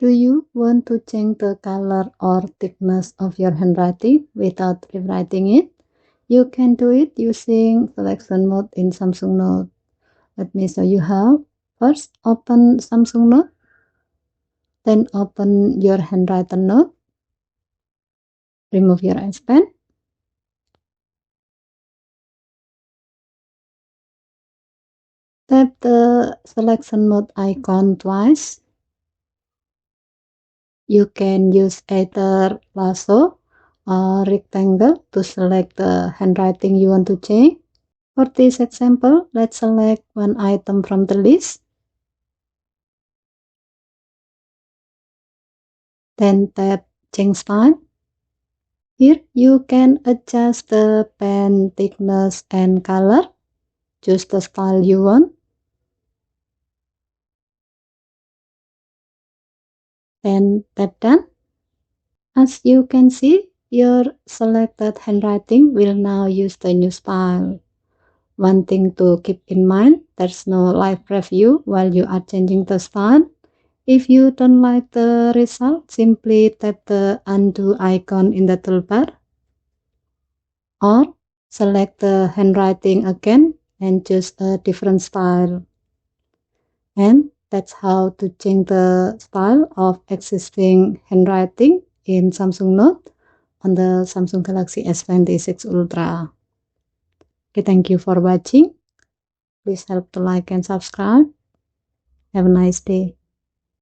Do you want to change the color or thickness of your handwriting without rewriting it? You can do it using selection mode in Samsung Note. Let me show you how. First, open Samsung Note. Then open your handwritten note. Remove your S Pen. Tap the selection mode icon twice. You can use either lasso or rectangle to select the handwriting you want to change. For this example, let's select one item from the list. Then tap Change Style. Here you can adjust the pen thickness and color. Choose the style you want. Then tap Done. As you can see, your selected handwriting will now use the new style. One thing to keep in mind, there's no live preview while you are changing the style. If you don't like the result, simply tap the undo icon in the toolbar or select the handwriting again and choose a different style. And that's how to change the style of existing handwriting in Samsung Note on the Samsung Galaxy S26 Ultra. Okay, thank you for watching. Please help to like and subscribe. Have a nice day.